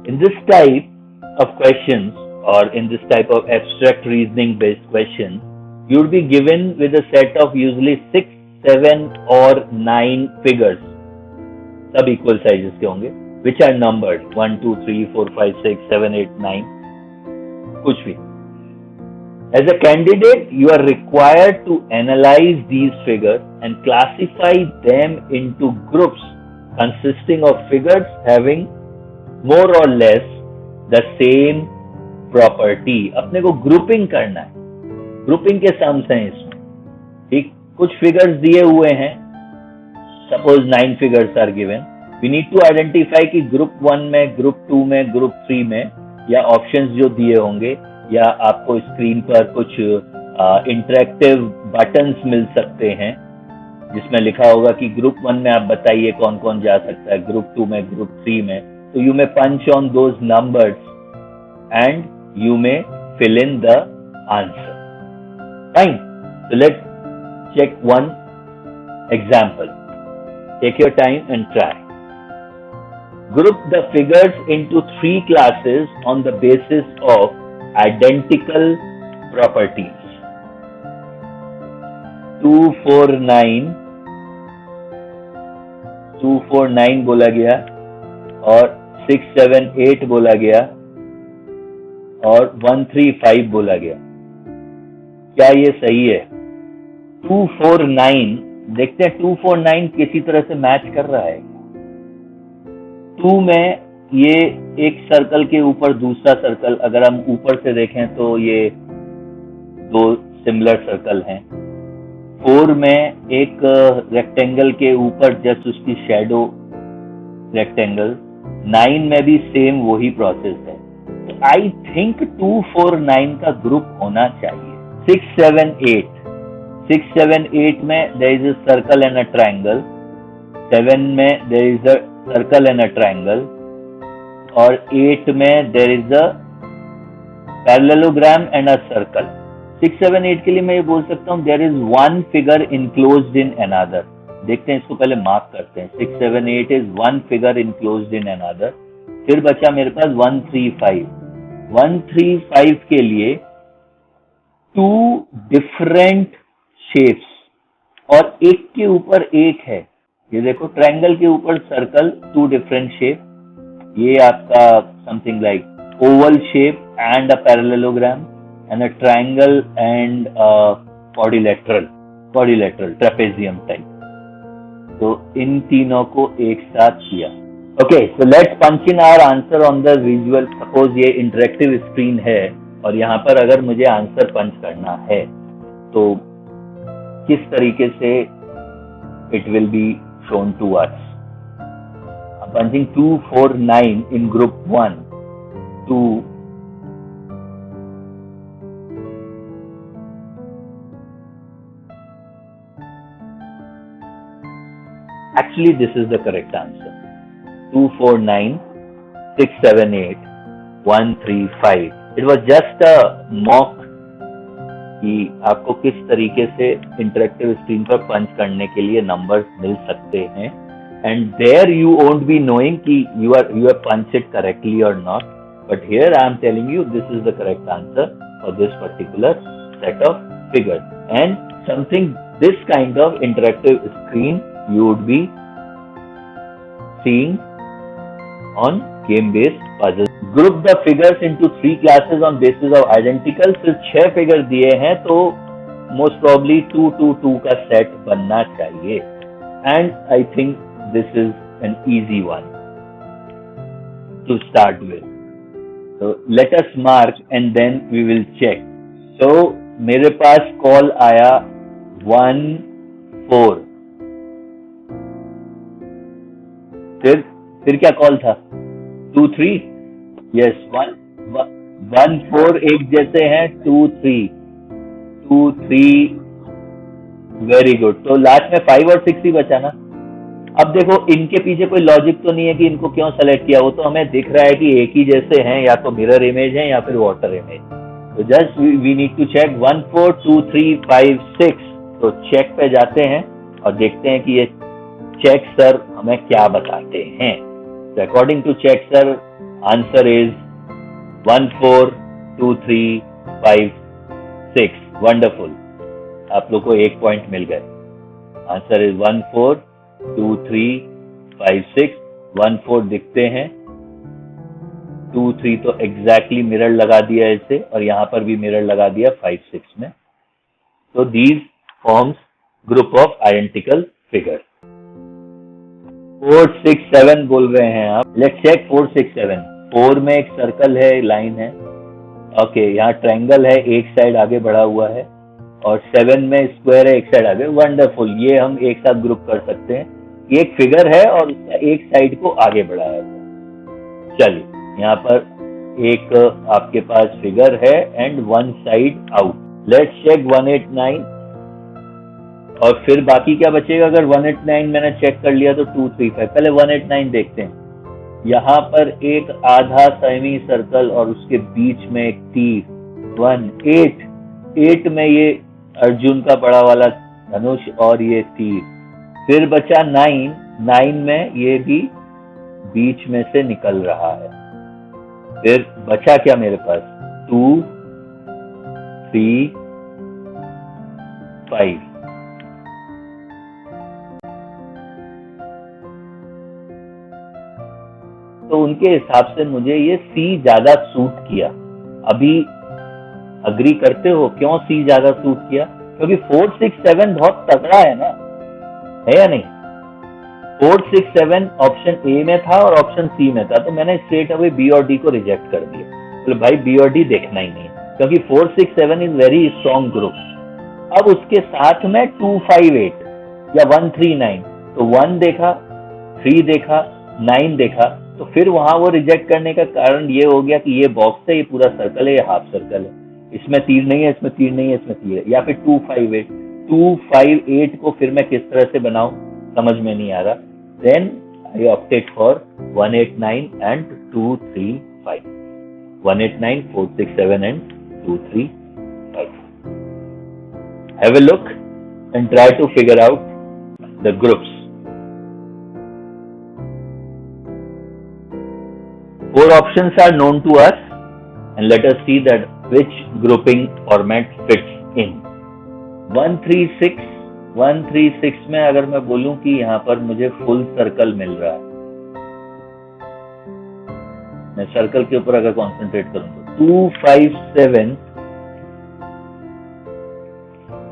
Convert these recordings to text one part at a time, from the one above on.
In this type of questions or in this type of abstract reasoning based questions, you would be given with a set of usually 6, 7 or 9 figures. सब equal sizes के होंगे, which are numbered 1, 2, 3, 4, 5, 6, 7, 8, 9, कुछ भी. As a candidate, you are required to analyze these figures and classify them into groups consisting of figures having more or less the same property. अपने को grouping करना है. Grouping के sums हैं इसमें. ठीक, कुछ figures दिए हुए हैं. Suppose 9 figures are given. We need to identify कि group 1 में, group 2 में, group 3 में या options जो दिए होंगे या आपको स्क्रीन पर कुछ इंटरेक्टिव बटन्स मिल सकते हैं जिसमें लिखा होगा कि ग्रुप 1 में आप बताइए कौन कौन जा सकता है, ग्रुप 2 में, ग्रुप 3 में. तो you may punch on those numbers and you may fill in the answer. Fine. So let's check one example. Take your time and try. Group the figures into 3 classes on the basis of identical properties. 2, 4, 9 2, 4, 9 बोला गया और 6, 7, 8 बोला गया और 1, 3, 5 बोला गया. क्या ये सही है? 2, 4, 9 देखते हैं. 2, 4, 9 किसी तरह से मैच कर रहा है. 2 में ये एक सर्कल के ऊपर दूसरा सर्कल, अगर हम ऊपर से देखें तो ये 2 सिमिलर सर्कल हैं. 4 में एक रेक्टेंगल के ऊपर जस्ट उसकी शैडो रेक्टेंगल. 9 में भी सेम वही प्रोसेस है. आई थिंक 2, 4, 9 का ग्रुप होना चाहिए. 6, 7, 8. 6, 7, 8 में there is a circle and a triangle. 7 में there is a circle and a triangle. और 8 में there is a parallelogram and a circle. 6, 7, 8 के लिए मैं ये बोल सकता हूँ there is one figure enclosed in another. देखते हैं, इसको पहले मार्क करते हैं. 6, 7, 8 is one figure enclosed in another. फिर बचा मेरे पास 1, 3, 5. 1, 3, 5 के लिए 2 different shapes और एक के ऊपर एक है. ये देखो, ट्रायंगल के ऊपर सर्कल, 2 डिफरेंट शेप. ये आपका something like oval shape and a parallelogram and a triangle and quadrilateral trapezium type. तो इन तीनों को एक साथ किया. Okay, so let's punch in our answer on the visual. Suppose ये इंटरेक्टिव स्क्रीन है और यहाँ पर अगर मुझे आंसर पंच करना है तो किस तरीके से it will be shown to us. I'm punching 2, 4, 9 in group 1. 2, actually this is the correct answer. 2, 4, 9, 6, 7, 8, 1, 3, 5. It was just a mock कि आपको किस तरीके से इंटरेक्टिव स्क्रीन पर पंच करने के लिए नंबर्स मिल सकते हैं. And there you won't be knowing कि you are punch it correctly और not. But here I am telling you this is the correct answer for this particular set of figures. And something this kind of interactive screen you would be seeing on game-based puzzles. Group the figures into 3 classes on basis of identical. सिर्फ 6 figure दिए हैं तो most probably 2, 2, 2 का set बनना चाहिए. And I think this is an easy one to start with. So let us mark and then we will check. So मेरे पास call आया 1, 4. फिर क्या कॉल था? 2, 3. यस, 1, 4 एक जैसे हैं. 2, 3. 2, 3. Very good. तो लास्ट में 5 और 6 ही बचा ना. अब देखो, इनके पीछे कोई लॉजिक तो नहीं है कि इनको क्यों सेलेक्ट किया. वो तो हमें दिख रहा है कि एक ही जैसे हैं, या तो मिरर इमेज है या फिर वाटर इमेज. तो just we need to check 1, 4, 2, 3, 5, 6. तो चेक पे जाते हैं और देखते हैं कि ये चेक सर हमें क्या बताते हैं. According to check sir answer is 1 4 2 3 5 6. Wonderful, आप लोग को 1 पॉइंट मिल गए. Answer is 1 4 2 3 5 6. 1 4 दिखते हैं, 2 3 तो एग्जैक्टली मिरर लगा दिया इसे, और यहाँ पर भी मिरर लगा दिया 5 6 में. तो these forms group of identical figure. 4 6 7 बोल रहे हैं आप. Let's check 4 6 7. 4 में एक सर्कल है, लाइन है. ओके, यहाँ ट्रायंगल है, एक साइड आगे बढ़ा हुआ है, और 7 में स्क्वायर है, एक साइड आगे. वंडरफुल, ये हम एक साथ ग्रुप कर सकते हैं. ये एक फिगर है और उसका एक साइड को आगे बढ़ाया हुआ. चलिए, यहाँ पर एक आपके पास फिगर है and one side out. Let's check 189. और फिर बाकी क्या बचेगा? अगर 189 मैंने चेक कर लिया तो 235. पहले 189 देखते हैं. यहाँ पर एक आधा सेमी सर्कल और उसके बीच में एक तीर. 8 में ये अर्जुन का बड़ा वाला धनुष और ये तीर. फिर बचा 9 में ये भी बीच में से निकल रहा है. फिर बचा क्या मेरे पास? 2 3 5. तो उनके हिसाब से मुझे ये सी ज्यादा सूट किया. अभी अग्री करते हो क्यों सी ज्यादा सूट किया? क्योंकि 4 6 7 बहुत तगड़ा है ना, है या नहीं? 4 6 7 ऑप्शन ए में था और ऑप्शन सी में था, तो मैंने स्ट्रेट अवे बी और डी को रिजेक्ट कर दिया. तो भाई बी और डी देखना ही नहीं, क्योंकि 4 6 7 इज वेरी स्ट्रॉन्ग ग्रुप. अब उसके साथ में 2 5 8 या 1 3 9, तो 1 देखा, 3 देखा, 9 देखा, तो फिर वहां वो रिजेक्ट करने का कारण ये हो गया कि ये बॉक्स है, ये पूरा सर्कल है, ये हाफ सर्कल है, इसमें तीर नहीं है, इसमें तीर नहीं है, इसमें तीर है. या फिर 2 5 8. 2 5 8 को फिर मैं किस तरह से बनाऊं समझ में नहीं आ रहा. Then I opted for 189 and 2 3 5. 189 4 6 7 and 2 3 5. Have a look and try to figure out the groups. 4 options are known to us, and let us see that which grouping format fits in. 136 में अगर मैं बोलूं कि यहाँ पर मुझे full circle मिल रहा है, मैं सर्कल के ऊपर अगर कॉन्सेंट्रेट करूं तो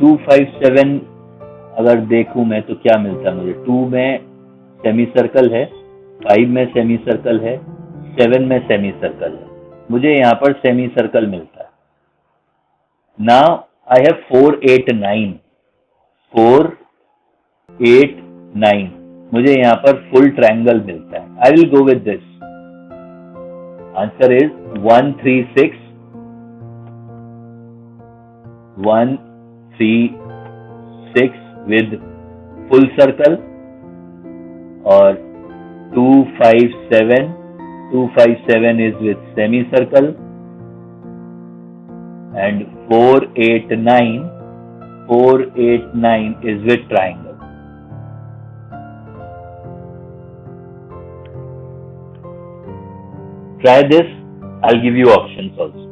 257 अगर देखूं मैं तो क्या मिलता है मुझे? 2 में सेमी सर्कल है, 5 में सेमी सर्कल है, 7 में सेमी सर्कल है. मुझे यहाँ पर सेमी सर्कल मिलता है. Now I have 4 8 9. 4 8 9 मुझे यहाँ पर फुल ट्रायंगल मिलता है. I will go with this. Answer is 1 3 6 1 3 6 with full circle, और 2 5 7 257 is with semicircle, and 489 is with triangle. Try this. I'll give you options also.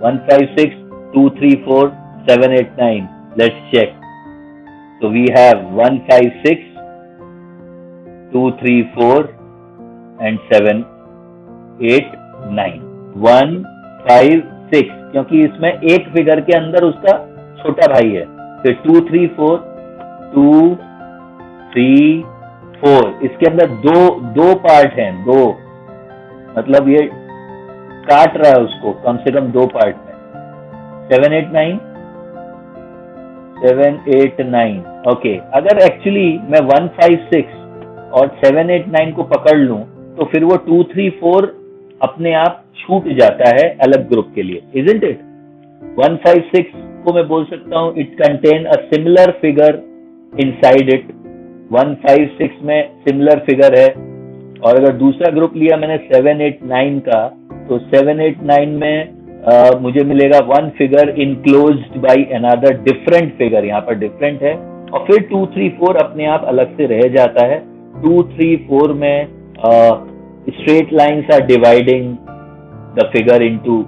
One 5 6 2 3 4 7 8 9. Let's check. So we have 1 5 6 2 3 4 and 7 8 9. 1 5 6 क्योंकि इसमें एक figure के अंदर उसका छोटा भाई है. फिर 2 3 4 2 3 4. इसके अंदर दो पार्ट हैं, दो, मतलब ये काट रहा है उसको कम से कम 2 पार्ट में. 7 8 9 7 8 9. ओके, अगर एक्चुअली मैं 1 5 6 और 7 8 9 को पकड़ लूं तो फिर वो 2 3 4 अपने आप छूट जाता है अलग ग्रुप के लिए, इजंट इट? 1 5 6 को मैं बोल सकता हूं it contain a similar figure inside it. 1 5 6 में सिमिलर फिगर है और अगर दूसरा ग्रुप लिया मैंने 7, 8, 9 का, तो 7, 8, 9 में मुझे मिलेगा one figure enclosed by another different figure, यहाँ पर डिफरेंट है, और फिर 2, 3, 4 अपने आप अलग से रह जाता है। 2, 3, 4 में straight lines are dividing the figure into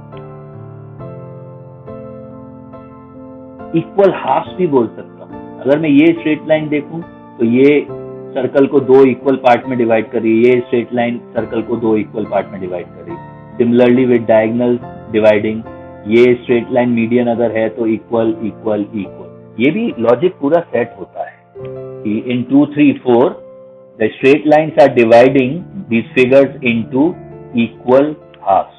equal halves भी बोल सकता हूँ। अगर मैं ये स्ट्रेट लाइन देखूं तो ये सर्कल को 2 इक्वल पार्ट में डिवाइड कर रही है, ये स्ट्रेट लाइन सर्कल को 2 इक्वल पार्ट में डिवाइड कर रही है। सिमिलरली विद डायगोनल डिवाइडिंग, ये स्ट्रेट लाइन मीडियन अगर है तो इक्वल इक्वल इक्वल। ये भी लॉजिक पूरा सेट होता है कि in 2, 3, 4 the straight lines are dividing these figures into equal halves.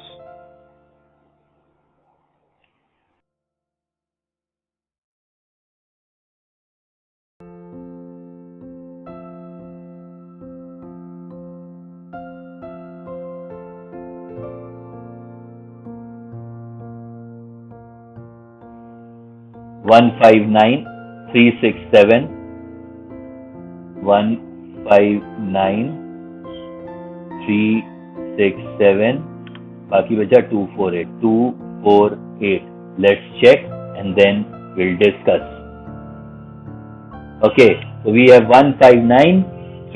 One 5, 9, 3, 6, 7, 1, 5, 9, 3, 6, 7, बाकी बचा 2, 4, 8, 2, 4, 8. Let's check and then we'll discuss. Okay, so we have 1, 5, 9,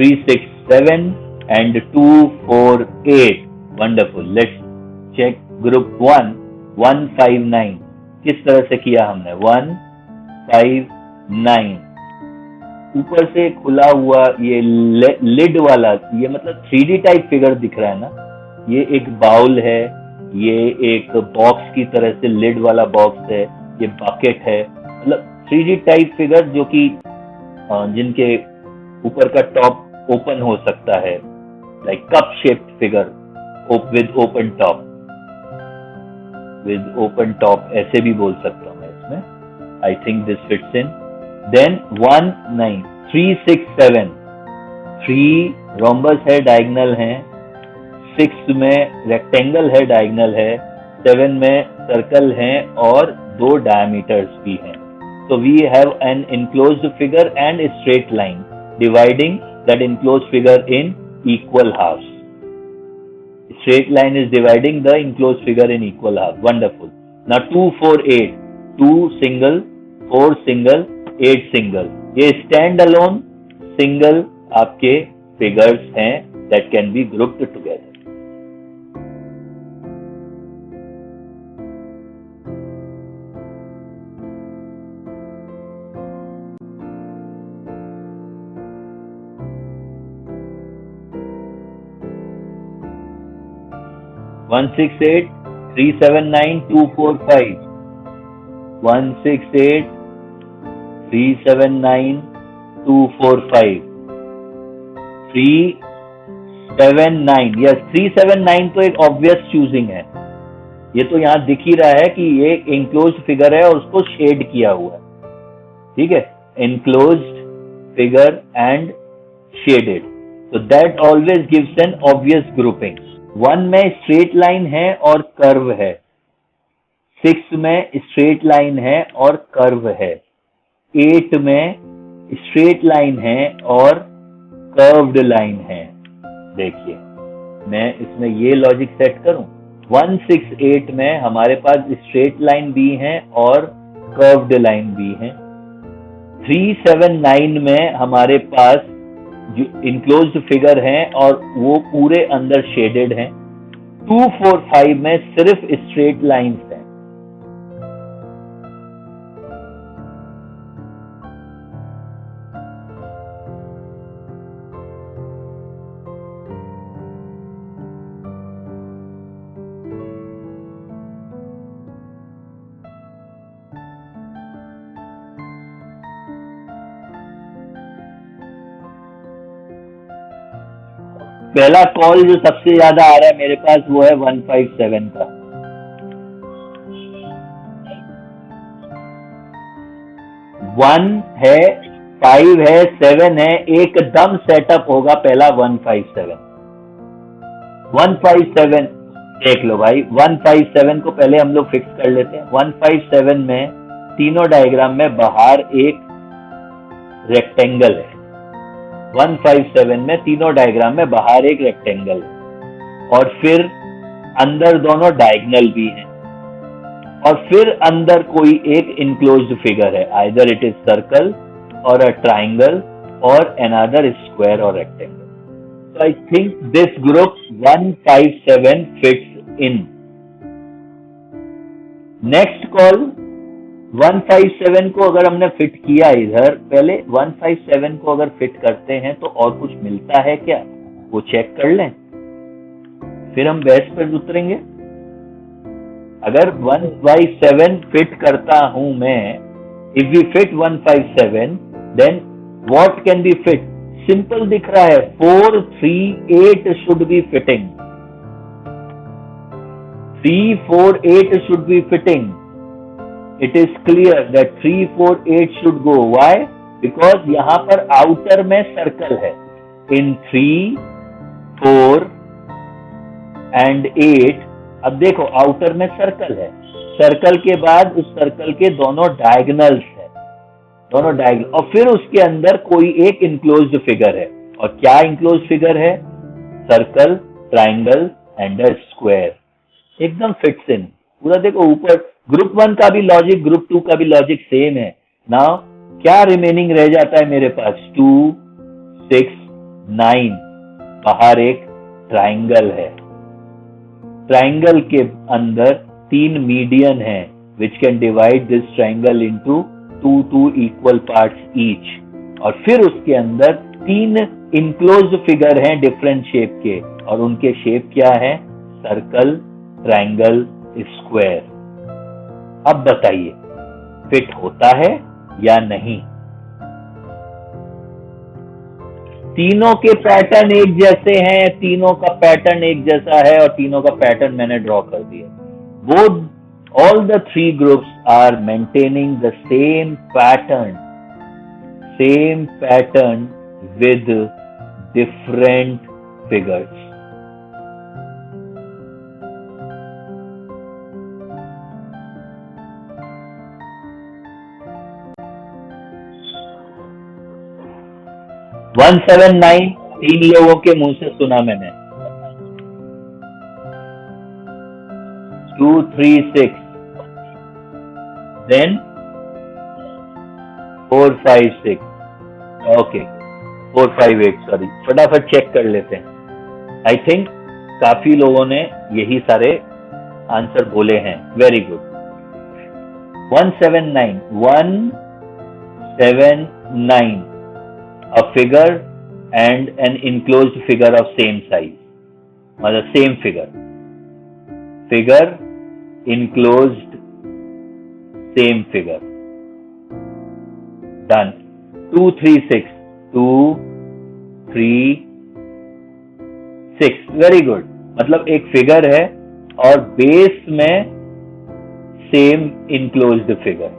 3, 6, 7 and 2, 4, 8. Wonderful. Let's check group 1, 1, 5, 9. किस तरह से किया हमने? 1, 5, 9, ऊपर से खुला हुआ ये लिड वाला, ये मतलब 3D टाइप फिगर दिख रहा है ना। ये एक बाउल है, ये एक बॉक्स की तरह से लिड वाला बॉक्स है, ये बकेट है, मतलब 3D टाइप फिगर जो कि जिनके ऊपर का टॉप ओपन हो सकता है, like cup shaped figure with open top, with open top, ऐसे भी बोल सकता हूँ मैं इसमें। I think this fits in. Then 1, 9, 3, 6, 7. 3 rhombus है, diagonal है, 6 में rectangle है, diagonal है, 7 में circle है और 2 diameters भी हैं। So we have an enclosed figure and a straight line dividing that enclosed figure in equal halves. Straight line is dividing the enclosed figure in equal half. Wonderful. Now 2, 4, 8. 2 single, 4 single, 8 single. ये stand alone single आपके figures हैं that can be grouped together. One 6, 8, 3, 7, 9, 2, 4, 5. 1, 6, 8, 3, 7, 9, 2, 4, 5. 3, 7, 9. Yes, 3, 7, 9 तो एक obvious choosing है। ये तो यहाँ दिख ही रहा है कि ये enclosed figure है और उसको shade किया हुआ है, ठीक है? Enclosed figure and shaded. So that always gives an obvious grouping. 1 में स्ट्रेट लाइन है और कर्व है, 6 में स्ट्रेट लाइन है और कर्व है, 8 में स्ट्रेट लाइन है और कर्व्ड लाइन है। देखिए मैं इसमें ये लॉजिक सेट करूं, 1, 6, 8 में हमारे पास स्ट्रेट लाइन भी है और कर्व्ड लाइन भी है। 3, 7, 9 में हमारे पास जो इनक्लोज्ड फिगर हैं और वो पूरे अंदर शेडेड हैं। 2, 4, 5 में सिर्फ स्ट्रेट लाइंस हैं। पहला कॉल जो सबसे ज्यादा आ रहा है मेरे पास वो है 157 का। वन है, 5 है, 7 है, एकदम सेटअप होगा पहला 157। 157 देख लो भाई, 157 को पहले हम लोग फिक्स कर लेते हैं। 157 में तीनों डायग्राम में बाहर एक रेक्टेंगल है, 157 में तीनों डायग्राम में बाहर एक रेक्टेंगल और फिर अंदर दोनों डायगोनल भी हैं और फिर अंदर कोई एक इनक्लोज्ड फिगर है, आइदर इट इज सर्कल और अ ट्राइंगल और अनदर स्क्वायर और rectangle. So I think this group 157 fits in. Next call 157 को अगर हमने फिट किया इधर, पहले 157 को अगर फिट करते हैं तो और कुछ मिलता है क्या, वो चेक कर लें, फिर हम बहस पर उतरेंगे. अगर 157 फिट करता हूं मैं, if we fit 157, then what can be fit? Simple दिख रहा है, 4, 3, 8 should be fitting. 3, 4, 8 should be fitting. It is clear that 3, 4, 8 should go. Why? Because यहाँ पर आउटर में सर्कल है. In 3, 4 and 8, अब देखो आउटर में सर्कल है, सर्कल के बाद उस सर्कल के दोनों डायगोनल्स है, दोनों डायगोनल, और फिर उसके अंदर कोई एक इनक्लोज्ड फिगर है. और क्या इनक्लोज्ड फिगर है? Circle, triangle and a square. एकदम फिट्स इन. पूरा देखो ऊपर ग्रुप 1 का भी लॉजिक, ग्रुप 2 का भी लॉजिक सेम है. नाउ क्या रिमेनिंग रह जाता है मेरे पास? 2, 6, 9. बाहर एक ट्राइंगल है. ट्राइंगल के अंदर 3 मीडियन है which can divide this triangle into 2 equal parts each. और फिर उसके अंदर 3 इनक्लोज्ड फिगर हैं डिफरेंट शेप के, और उनके शेप क्या है? Circle, triangle, square. अब बताइए फिट होता है या नहीं? तीनों के पैटर्न एक जैसे हैं, तीनों का पैटर्न एक जैसा है और तीनों का पैटर्न मैंने ड्रॉ कर दिया. Both all the 3 groups are maintaining the same pattern with different figures. One 179 3 लोगों के मुंह से सुना मैंने. 2, 3, 6, then 4, 5, 6. Okay, 4, 5, 8. सॉरी, फटाफट चेक कर लेते हैं. आई थिंक काफी लोगों ने यही सारे आंसर बोले हैं. Very good. 179, 179. A figure and an enclosed figure of same size. मतलब same figure. Figure, enclosed, same figure. Done. 2, 3, 6. 2, 3, 6. Very good. मतलब एक फिगर है और बेस में सेम इनक्लोज्ड फिगर.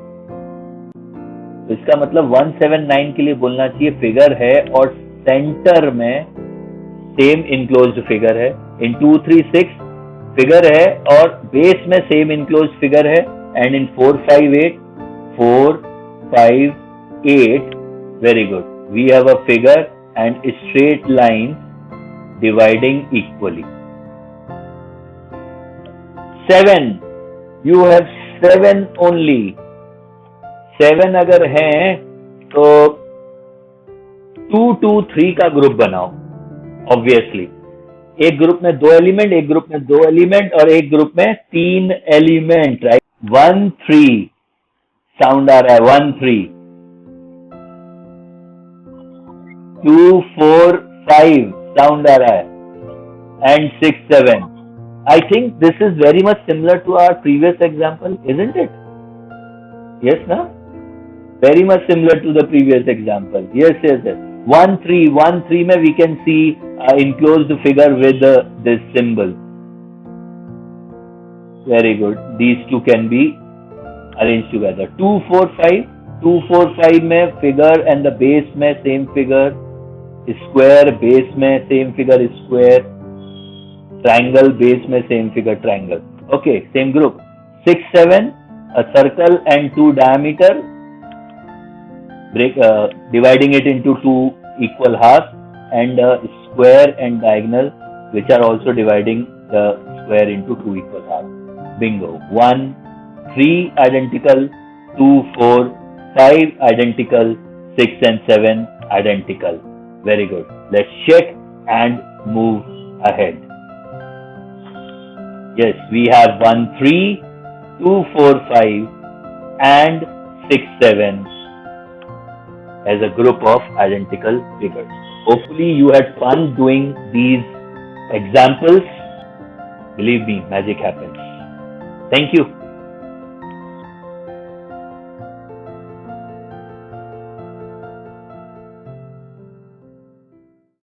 इसका मतलब 179 के लिए बोलना चाहिए फिगर है और सेंटर में सेम इनक्लोज्ड फिगर है. इन 2, 3, 6 फिगर है और बेस में सेम इनक्लोज्ड फिगर है. And in 4, 5, 8, 4, 5, 8. Very good. We have a figure and straight line dividing equally. 7. You have 7 only. 7 अगर हैं तो 2, 2, 3 का ग्रुप बनाओ. ऑब्वियसली एक ग्रुप में 2 एलिमेंट, एक ग्रुप में 2 एलिमेंट और एक ग्रुप में 3 एलिमेंट. राइट. 1, 3 साउंड आ रहा है. 1, 3. 2, 4, 5 साउंड आ रहा है. And 6, 7. I think this is very much similar to our previous example, isn't it? Yes, na? Very much similar to the previous example. Yes, yes, yes. 1, 3, 1, 3 में we can see enclosed figure with this symbol. Very good. These two can be arranged together. 2, 4, 5. 2, 4, 5 में figure and the base में same figure. Square base में same figure square. Triangle base में same figure triangle. Okay, same group. 6, 7, a circle and 2 diameter. Dividing it into 2 equal half, and a square and diagonal which are also dividing the square into two equal halves. Bingo. 1, 3 identical, 2, 4, 5 identical, 6 and 7 identical. Very good. Let's check and move ahead. Yes, we have 1, 3, 2, 4, 5 and 6, 7 as a group of identical figures. Hopefully you had fun doing these examples. Believe me, magic happens. Thank you.